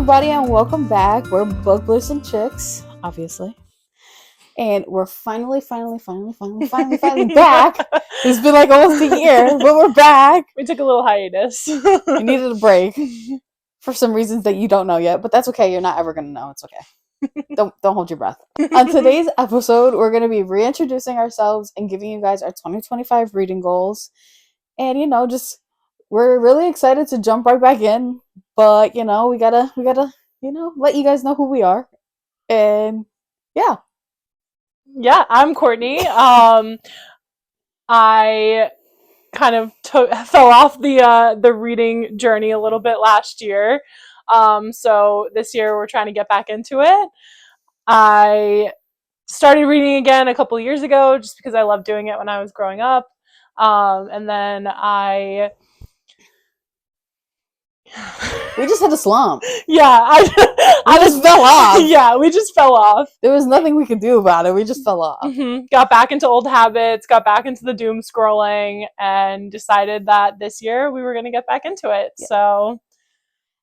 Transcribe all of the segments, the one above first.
everybody, and welcome back. We're Book Bliss and Chicks, obviously. And we're finally back. It's been like almost a year, but we're back. We took a little hiatus. We needed a break for some reasons that you don't know yet, but that's okay. You're not ever going to know. It's okay. Don't hold your breath. On today's episode, we're going to be reintroducing ourselves and giving you guys our 2025 reading goals. And, we're really excited to jump right back in, but, we gotta, let you guys know who we are. And, yeah. Yeah, I'm Courtney. I kind of fell off the reading journey a little bit last year. So this year we're trying to get back into it. I started reading again a couple years ago just because I loved doing it when I was growing up. And then we just had a slump. Yeah, I just fell off. Yeah, we just fell off. There was nothing we could do about it. We just fell off. Mm-hmm. Got back into old habits, got back into the doom scrolling, and decided that this year we were going to get back into it. Yeah. So,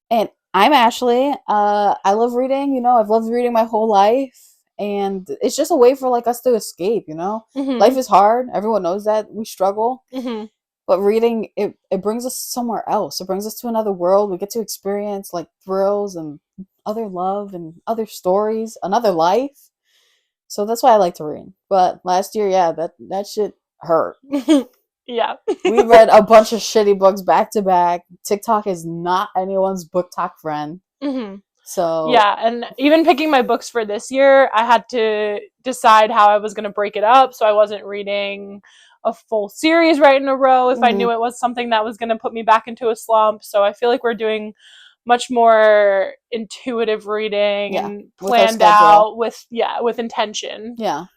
and I'm Ashley. I love reading. I've loved reading my whole life, and it's just a way for us to escape. Mm-hmm. Life is hard. Everyone knows that. We struggle. Mm-hmm. But reading, it brings us somewhere else. It brings us to another world. We get to experience thrills and other love and other stories, another life. So that's why I like to read. But last year, yeah, that shit hurt. Yeah. We read a bunch of shitty books back to back. TikTok is not anyone's book talk friend. Mm-hmm. So yeah, and even picking my books for this year, I had to decide how I was going to break it up. So I wasn't reading a full series right in a row if I knew it was something that was going to put me back into a slump. So I feel like we're doing much more intuitive reading and planned out with intention. Yeah.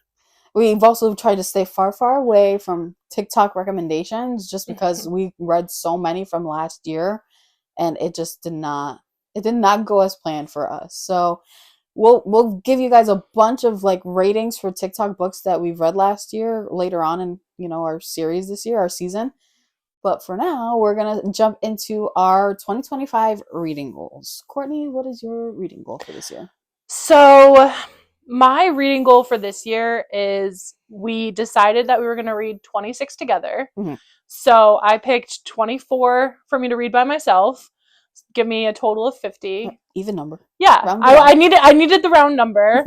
We've also tried to stay far away from TikTok recommendations just because we read so many from last year and it just did not go as planned for us. So we'll give you guys a bunch of ratings for TikTok books that we've read last year later on in our series this year, our season. But for now, we're gonna jump into our 2025 reading goals. Courtney, what is your reading goal for this year? So my reading goal for this year is we decided that we were going to read 26 together. Mm-hmm. So I picked 24 for me to read by myself. Give me a total of 50. Even number. Yeah, I needed the round number.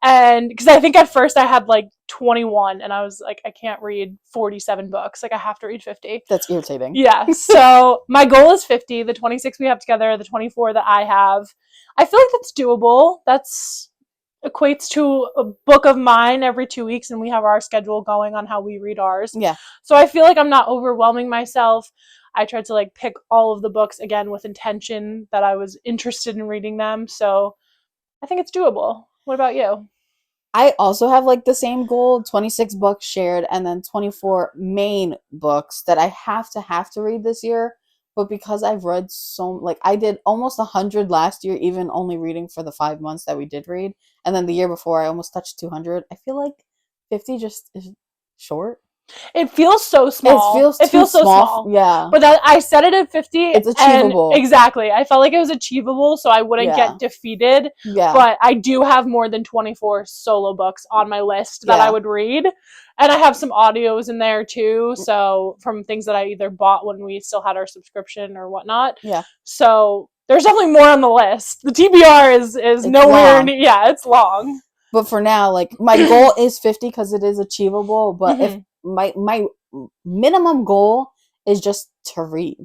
And because I think at first I had 21 and I was like, I can't read 47 books. I have to read 50. That's irritating. Yeah. So my goal is 50. The 26 we have together, the 24 that I have. I feel like that's doable. That's equates to a book of mine every 2 weeks, and we have our schedule going on how we read ours. Yeah. So I feel like I'm not overwhelming myself. I tried to pick all of the books again with intention that I was interested in reading them. So I think it's doable. What about you? I also have the same goal, 26 books shared, and then 24 main books that I have to read this year. But because I've read I did almost 100 last year, even only reading for the 5 months that we did read. And then the year before, I almost touched 200. I feel like 50 just is short. It feels so small. It feels so small. Yeah. But I set it at 50. It's achievable. Exactly. I felt like it was achievable, so I wouldn't get defeated. Yeah. But I do have more than 24 solo books on my list that I would read. And I have some audios in there too. So from things that I either bought when we still had our subscription or whatnot. Yeah. So there's definitely more on the list. The TBR is nowhere near. Yeah, it's long. But for now, my goal is 50 because it is achievable. But if my minimum goal is just to read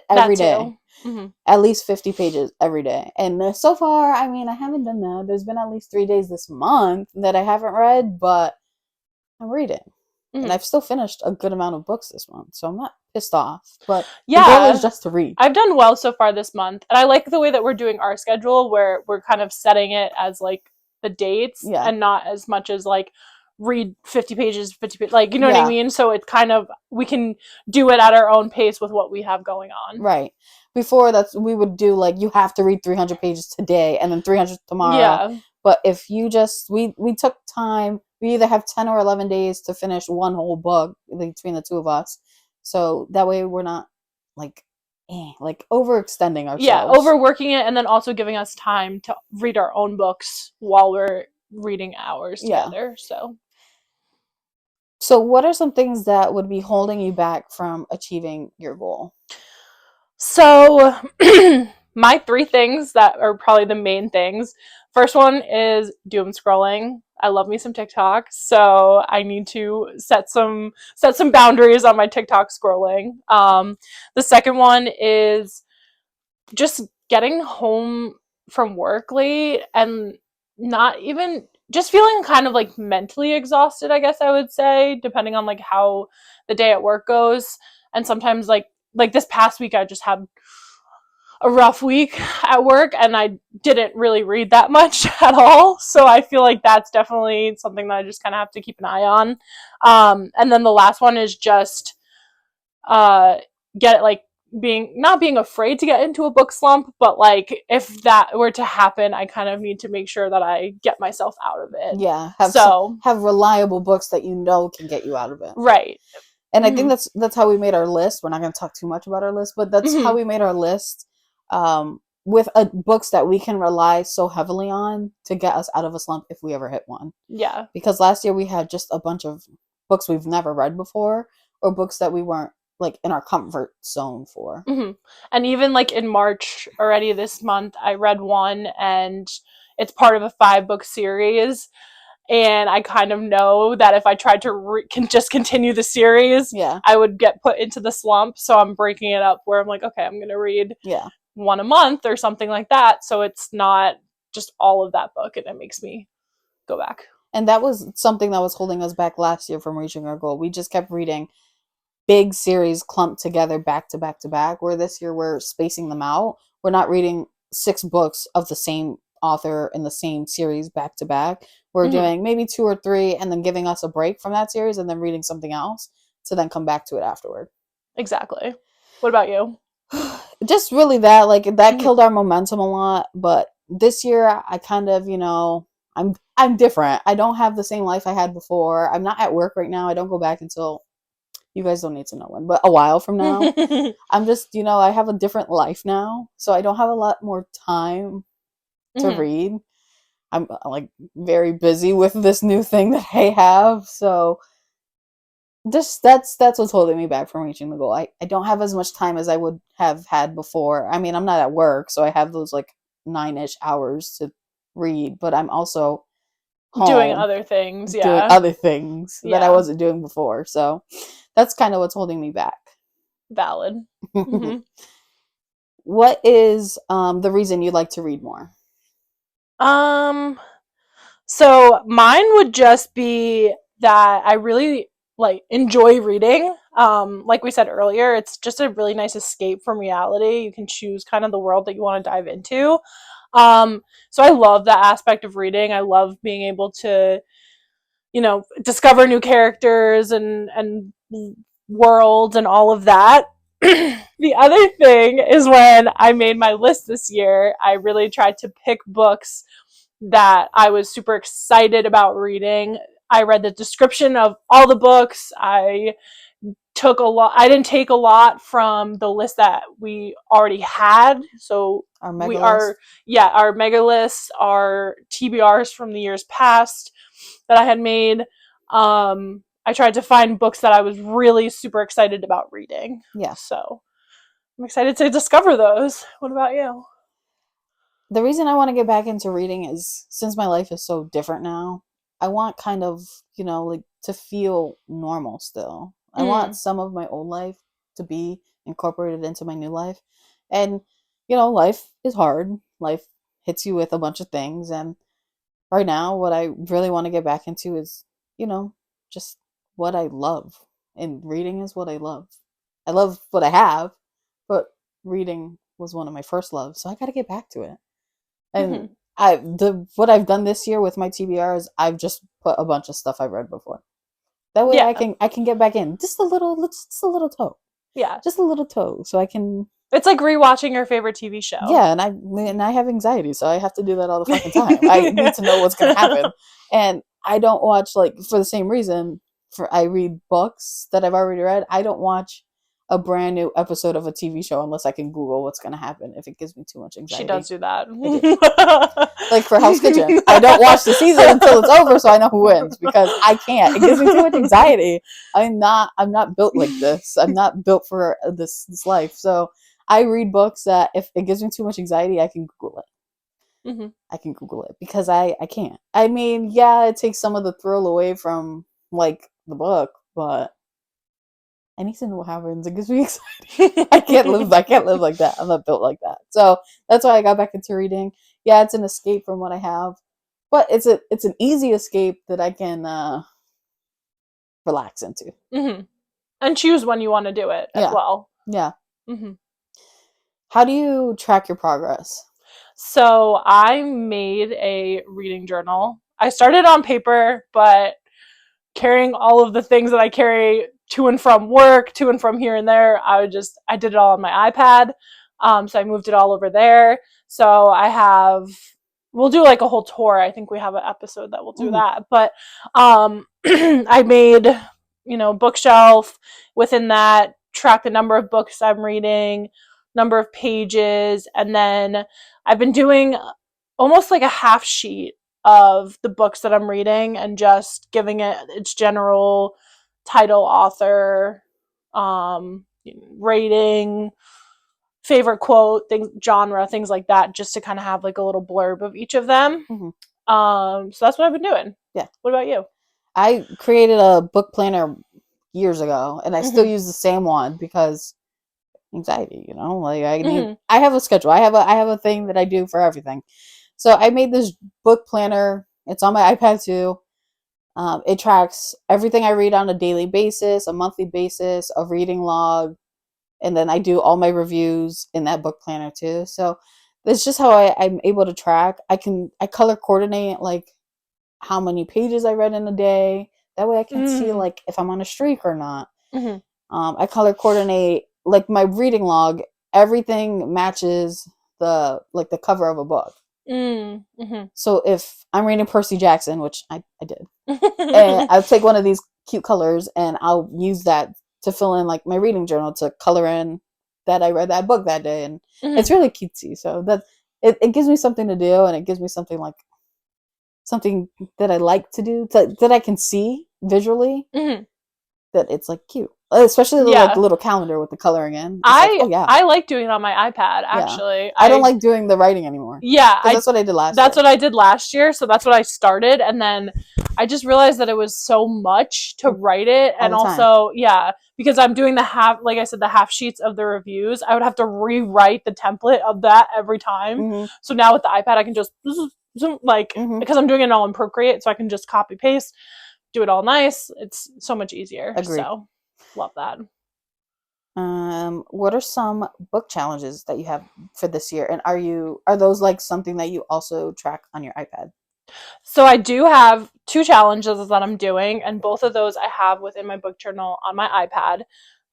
every day. Mm-hmm. At least 50 pages every day. And so far, I haven't done that. There's been at least 3 days this month that I haven't read, but I'm reading. Mm-hmm. And I've still finished a good amount of books this month, so I'm not pissed off. But the goal is just to read. I've done well so far this month. And I like the way that we're doing our schedule where we're kind of setting it as the dates and not as much as read 50 pages, you know what I mean? So it's kind of, we can do it at our own pace with what we have going on. Right. Before we would do you have to read 300 pages today and then 300 tomorrow. Yeah. But if you just, we took time, we either have 10 or 11 days to finish one whole book between the two of us. So that way we're not like overextending Yeah, ourselves. overworking it and then also giving us time to read our own books while we're reading ours Yeah. together. So So, what are some things that would be holding you back from achieving your goal? So, my three things that are probably the main things. First one is doom scrolling. I love me some TikTok, so I need to set some boundaries on my TikTok scrolling. The second one is just getting home from work late and not even just feeling kind of like mentally exhausted, I guess I would say, depending on like how the day at work goes. And sometimes like this past week I just had a rough week at work and I didn't really read that much at all. So I feel like that's definitely something that I just kind of have to keep an eye on. And then the last one is just uh, get like being not being afraid to get into a book slump, but like if that were to happen, I kind of need to make sure that I get myself out of it. Yeah, So have reliable books that you know can get you out of it. right. And I think Mm-hmm. that's how we made our list. We're not going to talk too much about our list, but that's how Mm-hmm. we made our list, with books that we can rely so heavily on to get us out of a slump if we ever hit one. Yeah. Because last year we had just a bunch of books we've never read before, or books that we weren't like in our comfort zone for. Mm-hmm. And even like in March already this month, I read one and it's part of a 5 book series. And I kind of know that if I tried to can just continue the series, Yeah, I would get put into the slump. So I'm breaking it up where I'm like, okay, I'm going to read yeah. one a month or something like that. So it's not just all of that book and it makes me go back. And that was something that was holding us back last year from reaching our goal. We just kept reading big series clumped together back to back to back, where this year we're spacing them out. We're not reading 6 books of the same author in the same series back to back. We're Mm-hmm. doing maybe 2 or 3 and then giving us a break from that series and then reading something else to then come back to it afterward. Exactly. What about you? Just really that, like, that Mm-hmm. killed our momentum a lot. But this year I kind of, I'm different. I don't have the same life I had before. I'm not at work right now. I don't go back until, you guys don't need to know when, but a while from now. I'm just, I have a different life now, so I don't have a lot more time to Mm-hmm. read. I'm like very busy with this new thing that I have, so just that's what's holding me back from reaching the goal. I don't have as much time as I would have had before. I mean, I'm not at work, so I have those like 9-ish hours to read, but I'm also Doing home other things. doing Yeah. other things that I Yeah. wasn't doing before. So that's kind of what's holding me back. Valid. Mm-hmm. What is the reason you like to read more? Um, so mine would just be that I really like enjoy reading. Like we said earlier, it's just a really nice escape from reality. You can choose kind of the world that you want to dive into. So I love that aspect of reading. I love being able to, discover new characters and worlds and all of that. The other thing is when I made my list this year, I really tried to pick books that I was super excited about reading. I read the description of all the books. I didn't take a lot from the list that we already had. So Our we mega are, list? yeah, our mega lists, our TBRs from the years past that I had made. I tried to find books that I was really super excited about reading. Yeah. So I'm excited to discover those. What about you? The reason I want to get back into reading is since my life is so different now, I want kind of, like to feel normal still. I want Mm, some of my old life to be incorporated into my new life. And, life is hard. Life hits you with a bunch of things. And right now, what I really want to get back into is, you know, just what I love. And reading is what I love. I love what I have, but reading was one of my first loves. So I got to get back to it. mm-hmm. And what I've done this year with my TBR is I've just put a bunch of stuff I've read before. That way Yeah, I can get back in just a little toe, yeah. just a little toe, so I can. It's like rewatching your favorite TV show. Yeah, and I have anxiety, so I have to do that all the fucking time. I need to know what's gonna happen, and I don't watch, like, for the same reason. For I read books that I've already read. I don't watch a brand new episode of a TV show unless I can Google what's going to happen if it gives me too much anxiety. She does do that. Like for Hell's Kitchen, I don't watch the season until it's over so I know who wins because I can't. It gives me too much anxiety. I'm not built like this. I'm not built for this life. So I read books that if it gives me too much anxiety, I can Google it. Mm-hmm. I can Google it because I can't. I mean, yeah, it takes some of the thrill away from like the book, but I need to know what happens. It gives me anxiety. I can't live like that. I'm not built like that. So that's why I got back into reading. Yeah, it's an escape from what I have, but it's an easy escape that I can relax into. Mm-hmm. And choose when you want to do it as well. Yeah. Mm-hmm. How do you track your progress? So I made a reading journal. I started on paper, but carrying all of the things that I carry to and from work, to and from here and there, I did it all on my iPad. So I moved it all over there. So we'll do like a whole tour. I think we have an episode that will do that. But I made, bookshelf. Within that, track the number of books I'm reading, number of pages, and then I've been doing almost like a half sheet of the books that I'm reading and just giving it its general title, author, rating, favorite quote, things, genre, things like that, just to kind of have like a little blurb of each of them. So that's what I've been doing. Yeah. What about you? I created a book planner years ago, and I still use the same one because anxiety. Like I have a schedule. I have a thing that I do for everything. So I made this book planner. It's on my iPad too. It tracks everything I read on a daily basis, a monthly basis, a reading log, and then I do all my reviews in that book planner too. So that's just how I'm able to track. I color coordinate like how many pages I read in a day. That way I can see like if I'm on a streak or not. I color coordinate like my reading log. Everything matches the cover of a book. So if I'm reading Percy Jackson, which I did, and I'll take one of these cute colors and I'll use that to fill in like my reading journal to color in that I read that book that day, and it's really cutesy. So that it gives me something to do, and it gives me something that I like to do that I can see visually. That it's like cute, especially like the little calendar with the coloring in. I like doing it on my iPad actually. Yeah. I don't like doing the writing anymore. Yeah, that's what I did last year. That's what I did last year, so that's what I started, and then I just realized that it was so much to write it, and also because I'm doing the half sheets of the reviews, I would have to rewrite the template of that every time. So now with the iPad I can just because I'm doing it all in Procreate, so I can just copy paste, do it all nice. It's so much easier. Agreed. So love that. What are some book challenges that you have for this year, and are those like something that you also track on your iPad? So I do have 2 challenges that I'm doing, and both of those I have within my book journal on my iPad.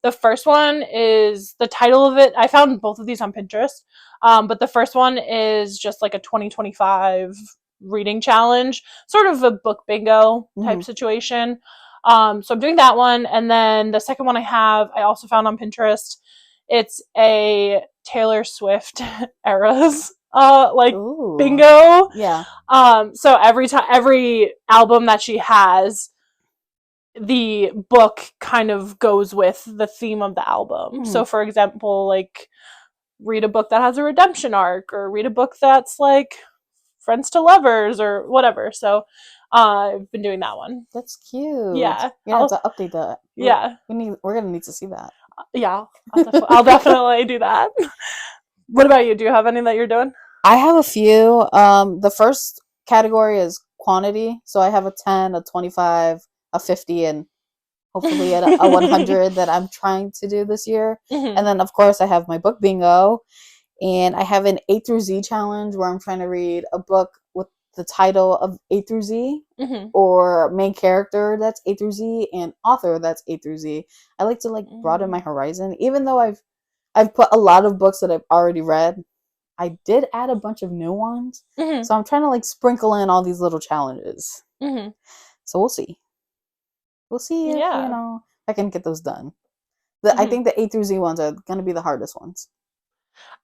The first one is the title of it. I found both of these on Pinterest, but the first one is just like a 2025 reading challenge, sort of a book bingo type situation. So I'm doing that one, and then the second one I also found on Pinterest. It's a Taylor Swift eras bingo. Yeah. So every album that she has, the book kind of goes with the theme of the album. So for example, like read a book that has a redemption arc, or read a book that's like friends to lovers or whatever. So I've been doing that one. That's cute. Yeah. You have to update that. Yeah. We're gonna need to see that. Yeah. I'll definitely do that. What about you? Do you have any that you're doing? I have a few. The first category is quantity. So I have a 10, a 25, a 50, and hopefully a 100 that I'm trying to do this year. And then of course I have my book bingo, and I have an A through Z challenge where I'm trying to read a book with the title of A through Z, or main character that's A through Z, and author that's A through Z. I like to broaden my horizon, even though I've put a lot of books that I've already read. I did add a bunch of new ones, so I'm trying to sprinkle in all these little challenges. So we'll see. We'll see if I can get those done. I think the A through Z ones are going to be the hardest ones.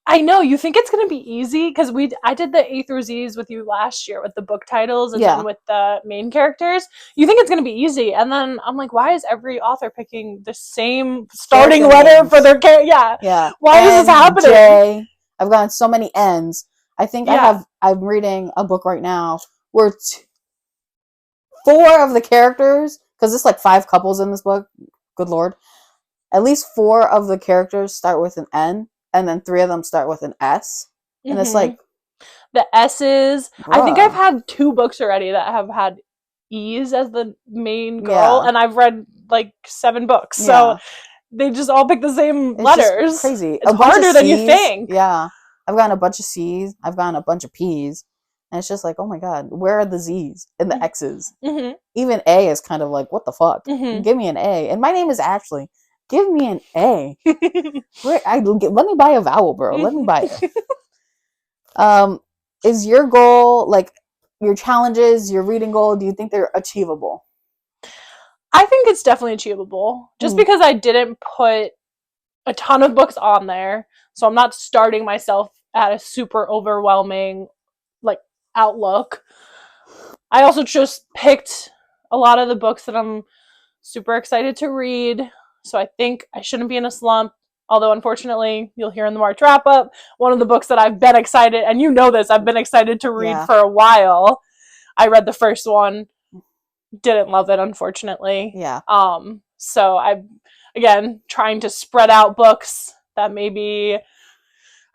I know, you think it's going to be easy because I did the A through Z's with you last year with the book titles and then with the main characters. You think it's going to be easy, and then I'm like, why is every author picking the same starting letter for their character? Yeah. Why is this happening? J. I've gotten so many N's. I think I'm reading a book right now where 4 of the characters, because there's like 5 couples in this book. Good Lord. At least 4 of the characters start with an N, and then 3 of them start with an S. And it's like the S's. Bruh. I think I've had 2 books already that have had E's as the main girl, and I've read like 7 books. So they just all pick the same letters. Just crazy. It's harder than you think. Yeah. I've gotten a bunch of C's. I've gotten a bunch of P's. And it's just like, oh my God, where are the Z's and the X's? Even A is kind of like, what the fuck? Give me an A. And my name is Ashley. Give me an A. Let me buy a vowel, bro. Let me buy it. Is your goal, like your challenges, your reading goal, do you think they're achievable? I think it's definitely achievable. Just because I didn't put a ton of books on there. So I'm not starting myself at a super overwhelming like outlook. I also just picked a lot of the books that I'm super excited to read. So I think I shouldn't be in a slump. Although, unfortunately, you'll hear in the March wrap-up, one of the books that I've been excited, and you know this, I've been excited to read for a while. I read the first one. Didn't love it, unfortunately. Yeah. So I'm, again, trying to spread out books that maybe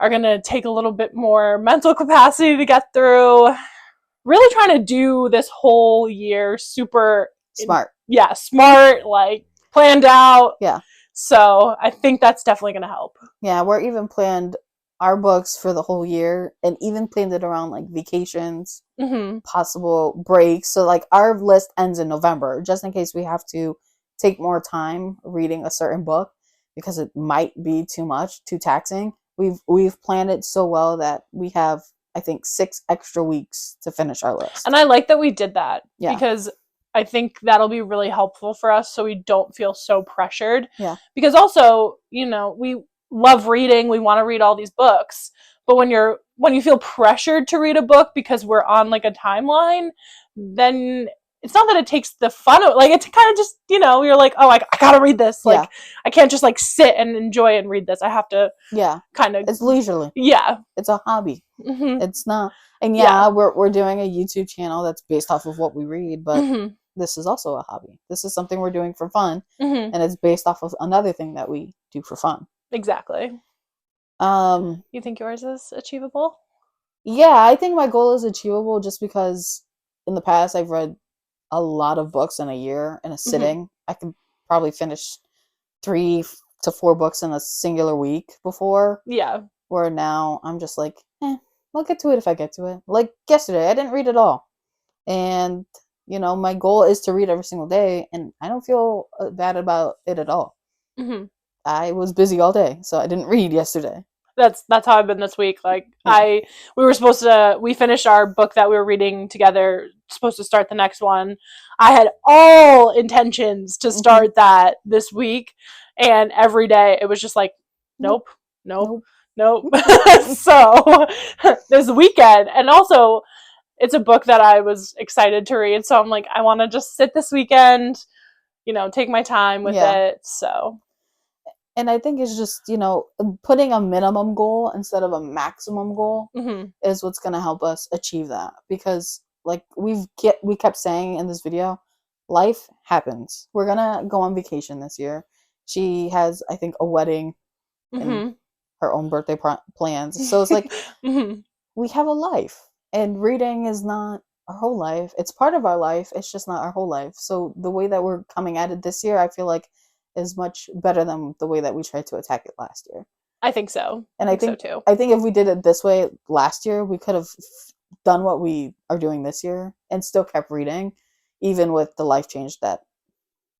are going to take a little bit more mental capacity to get through. Really trying to do this whole year super smart. Smart, like planned out. Yeah. So I think that's definitely going to help. Yeah, we're even planned our books for the whole year and even planned it around like vacations, possible breaks. So like our list ends in November, just in case we have to take more time reading a certain book because it might be too much, too taxing. We've planned it so well that we have, I think, 6 extra weeks to finish our list. And I like that we did that because I think that'll be really helpful for us so we don't feel so pressured. Yeah. Because also, we love reading, we want to read all these books, but when you feel pressured to read a book because we're on like a timeline, then it's not that it takes the fun of it. Like, it's kind of just, you're like, oh, I gotta read this. Like, I can't just like sit and enjoy and read this. I have to kind of... It's leisurely. Yeah. It's a hobby. It's not... And we're doing a YouTube channel that's based off of what we read, but this is also a hobby. This is something we're doing for fun, and it's based off of another thing that we do for fun. Exactly. You think yours is achievable? Yeah, I think my goal is achievable just because in the past I've read a lot of books in a year in a sitting. I could probably finish 3 to 4 books in a singular week before. Yeah. Where now I'm just like, I'll get to it if I get to it. Like yesterday, I didn't read at all. And, my goal is to read every single day, and I don't feel bad about it at all. I was busy all day, so I didn't read yesterday. That's how I've been this week. Like, we finished our book that we were reading together, supposed to start the next one. I had all intentions to start that this week, and every day it was just like, nope. So this weekend, and also it's a book that I was excited to read, so I'm like, I want to just sit this weekend, take my time with it. So, and I think it's just, putting a minimum goal instead of a maximum goal is what's going to help us achieve that. Because like we kept saying in this video, life happens. We're going to go on vacation this year. She has, I think, a wedding and her own birthday plans. So it's like, we have a life, and reading is not our whole life. It's part of our life. It's just not our whole life. So the way that we're coming at it this year, I feel like is much better than the way that we tried to attack it last year. I think so. And I think so too. I think if we did it this way last year, we could have done what we are doing this year and still kept reading, even with the life change that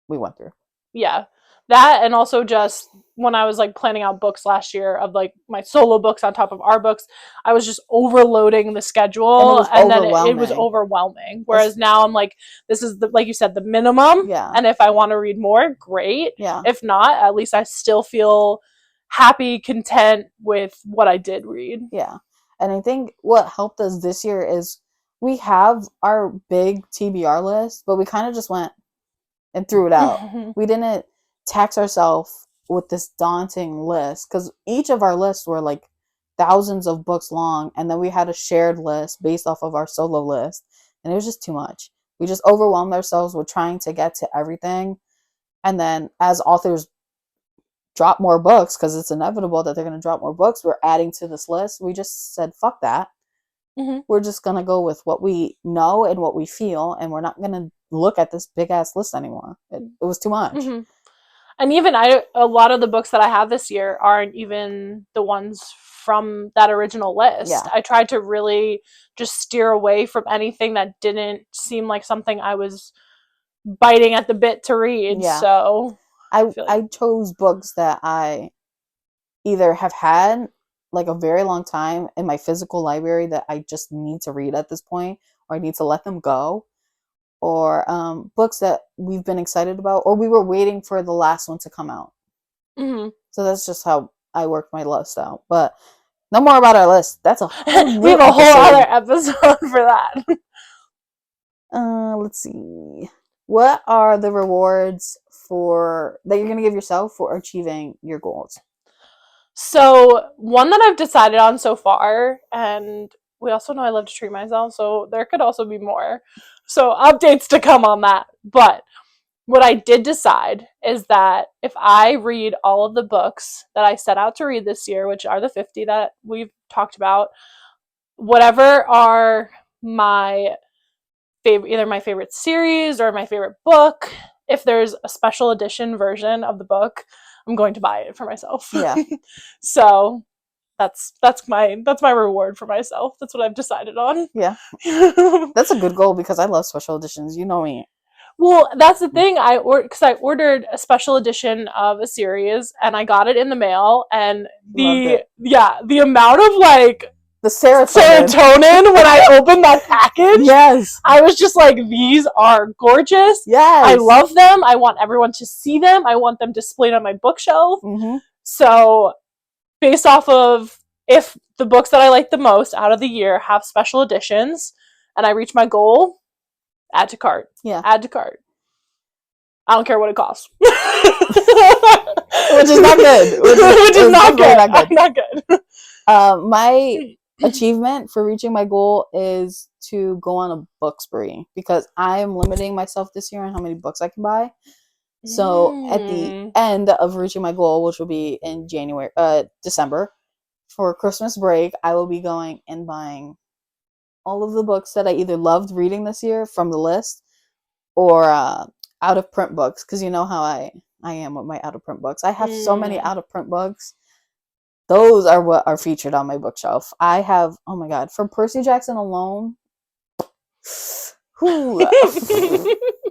we went through. Yeah. That, and also just when I was like planning out books last year of like my solo books on top of our books, I was just overloading the And it schedule, was and then it was overwhelming. overwhelming. Whereas now I'm like, this is the, like you said, the minimum. Yeah. And if I want to read more, great. Yeah. If not, at least I still feel happy, content with what I did read. Yeah. And I think what helped us this year is we have our big TBR list, but we kind of just went and threw it out. We didn't tax ourselves with this daunting list because each of our lists were like thousands of books long, and then we had a shared list based off of our solo list, and it was just too much. We just overwhelmed ourselves with trying to get to everything, and then as authors drop more books, because it's inevitable that they're going to drop more books, we're adding to this list. We just said, fuck that. We're just going to go with what we know and what we feel, and we're not going to look at this big ass list anymore. It was too much. And even a lot of the books that I have this year aren't even the ones from that original list. Yeah. I tried to really just steer away from anything that didn't seem like something I was biting at the bit to read. Yeah. So I chose books that I either have had like a very long time in my physical library that I just need to read at this point, or I need to let them go, or books that we've been excited about, or we were waiting for the last one to come out. So that's just how I worked my list out. But no more about our list. That's a whole we have a whole other episode for that. Let's see. What are the rewards for that you're going to give yourself for achieving your goals? So one that I've decided on so far, and we also know I love to treat myself, so there could also be more. So updates to come on that. But what I did decide is that if I read all of the books that I set out to read this year, which are the 50 that we've talked about, whatever are my favorite, either my favorite series or my favorite book, if there's a special edition version of the book, I'm going to buy it for myself. Yeah. So that's my reward for myself. That's what I've decided on. Yeah. That's a good goal because I love special editions. You know me. Well, that's the thing. I ordered a special edition of a series and I got it in the mail, and the amount of like the serotonin when I opened that package. Yes. I was just like, these are gorgeous. Yes. I love them. I want everyone to see them. I want them displayed on my bookshelf. So based off of if the books that I like the most out of the year have special editions and I reach my goal, add to cart. Yeah. Add to cart. I don't care what it costs. Which is not good. Which is not good. Not good. My achievement for reaching my goal is to go on a book spree because I am limiting myself this year on how many books I can buy. So at the end of reaching my goal, which will be in December, for Christmas break, I will be going and buying all of the books that I either loved reading this year from the list or out of print books, because you know how I am with my out of print books. I have so many out of print books. Those are what are featured on my bookshelf. I have, oh my god, for Percy Jackson alone,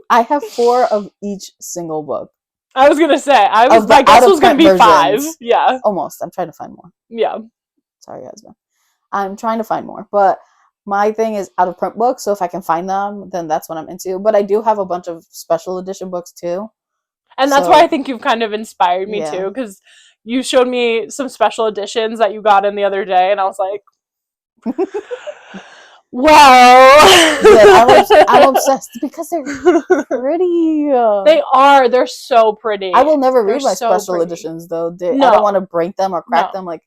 I have 4 of each single book. I was gonna say, my guess was gonna be versions. 5. Yeah. Almost. I'm trying to find more. Yeah. Sorry, husband. I'm trying to find more. But my thing is out of print books, so if I can find them, then that's what I'm into. But I do have a bunch of special edition books too. And that's why I think you've kind of inspired me too, because you showed me some special editions that you got in the other day, and I was like, well, I'm obsessed because they're pretty. They are. They're so pretty. I will never read my special editions though. I don't want to break them or crack them. Like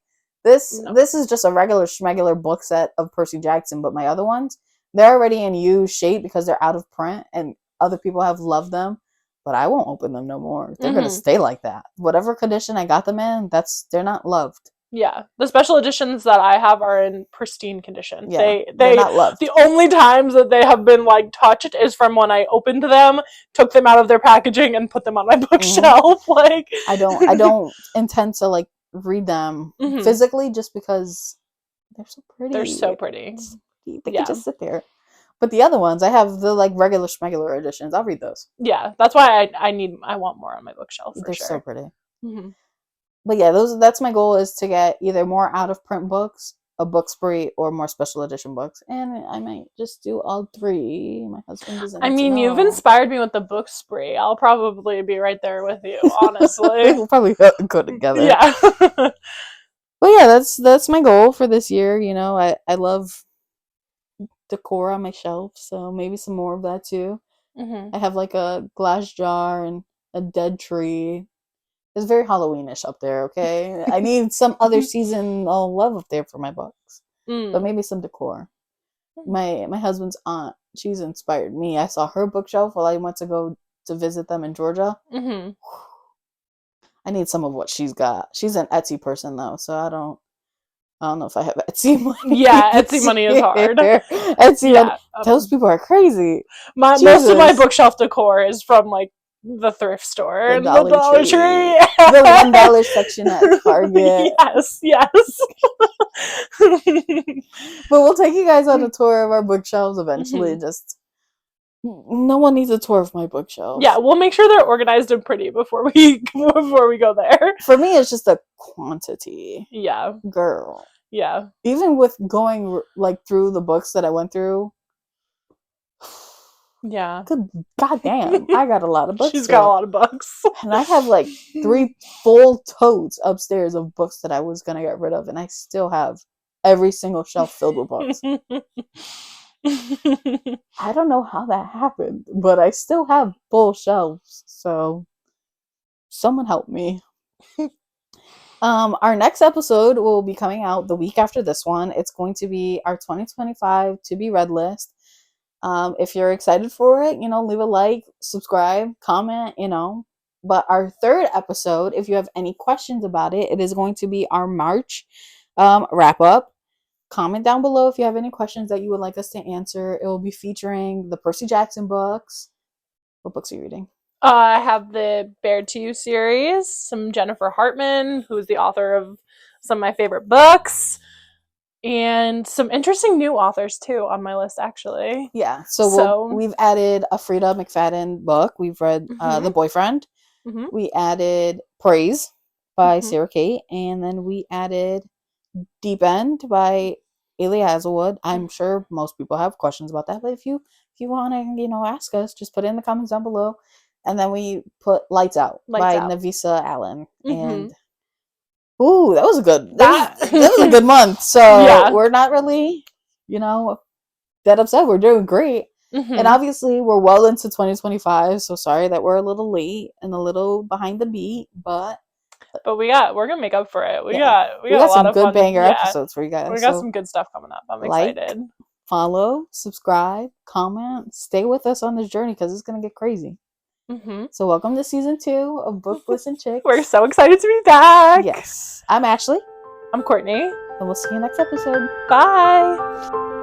this is just a regular schmegular book set of Percy Jackson, but my other ones, they're already in used shape because they're out of print and other people have loved them. But I won't open them no more. They're gonna stay like that. Whatever condition I got them in, they're not loved. Yeah, the special editions that I have are in pristine condition. Yeah, they're not loved. The only times that they have been like touched is from when I opened them, took them out of their packaging, and put them on my bookshelf. Like I don't intend to like read them physically just because they're so pretty. They're so pretty. They can just sit there. But the other ones, I have the like regular schmegular editions. I'll read those. Yeah, that's why I want more on my bookshelf. They're so pretty. but yeah, that's my goal, is to get either more out of print books, a book spree, or more special edition books. And I might just do all three. My husband doesn't I need to mean, you've know. inspired me with the book spree. I'll probably be right there with you, honestly. We'll probably go together. Yeah. But yeah, that's my goal for this year. You know, I love decor on my shelf, so maybe some more of that too. Mm-hmm. I have like a glass jar and a dead tree. It's very Halloweenish up there, okay? I need some other seasonal love up there for my books. But maybe some decor. My husband's aunt, she's inspired me. I saw her bookshelf while I went to go to visit them in Georgia. Mm-hmm. I need some of what she's got. She's an Etsy person though, so I don't know if I have Etsy money. Yeah, Etsy money is hard. Etsy money. Those people are crazy. Most of my bookshelf decor is from like the thrift store and the Dollar Tree. The $1 section at Target. Yes. But we'll take you guys on a tour of our bookshelves eventually. Mm-hmm. Just no one needs a tour of my bookshelves. Yeah, we'll make sure they're organized and pretty before we go there. For me, it's just a quantity. Yeah, girl. Yeah. Even with going like through the books that I went through. Yeah. Good goddamn. I got a lot of books. She's got a lot of books. And I have like 3 full totes upstairs of books that I was going to get rid of. And I still have every single shelf filled with books. I don't know how that happened, but I still have full shelves. So someone help me. Our next episode will be coming out the week after this one. It's going to be our 2025 to be read list. If you're excited for it, leave a like, subscribe, comment, But our third episode, if you have any questions about it, it is going to be our March wrap up. Comment down below if you have any questions that you would like us to answer. It will be featuring the Percy Jackson books. What books are you reading? I have the Bared to You series, some Jennifer Hartman, who's the author of some of my favorite books. And some interesting new authors too on my list, actually. Yeah, so we've added a Frida McFadden book. We've read The Boyfriend. Mm-hmm. We added Praise by Sarah Kate, and then we added Deep End by Ailey Hazelwood. I'm sure most people have questions about that, but if you want to ask us, just put it in the comments down below. And then we put Lights Out by Navisa Allen, and ooh, that was a good. That was a good month. So we're not really, that upset. We're doing great, and obviously we're well into 2025. So sorry that we're a little late and a little behind the beat, but we're gonna make up for it. We got a lot some of good fun banger episodes for you guys. We got some good stuff coming up. I'm excited. Follow, subscribe, comment, stay with us on this journey because it's gonna get crazy. So welcome to season 2 of Book Bliss and Chicks. We're so excited to be back. Yes. I'm Ashley. I'm Courtney. And we'll see you next episode. Bye.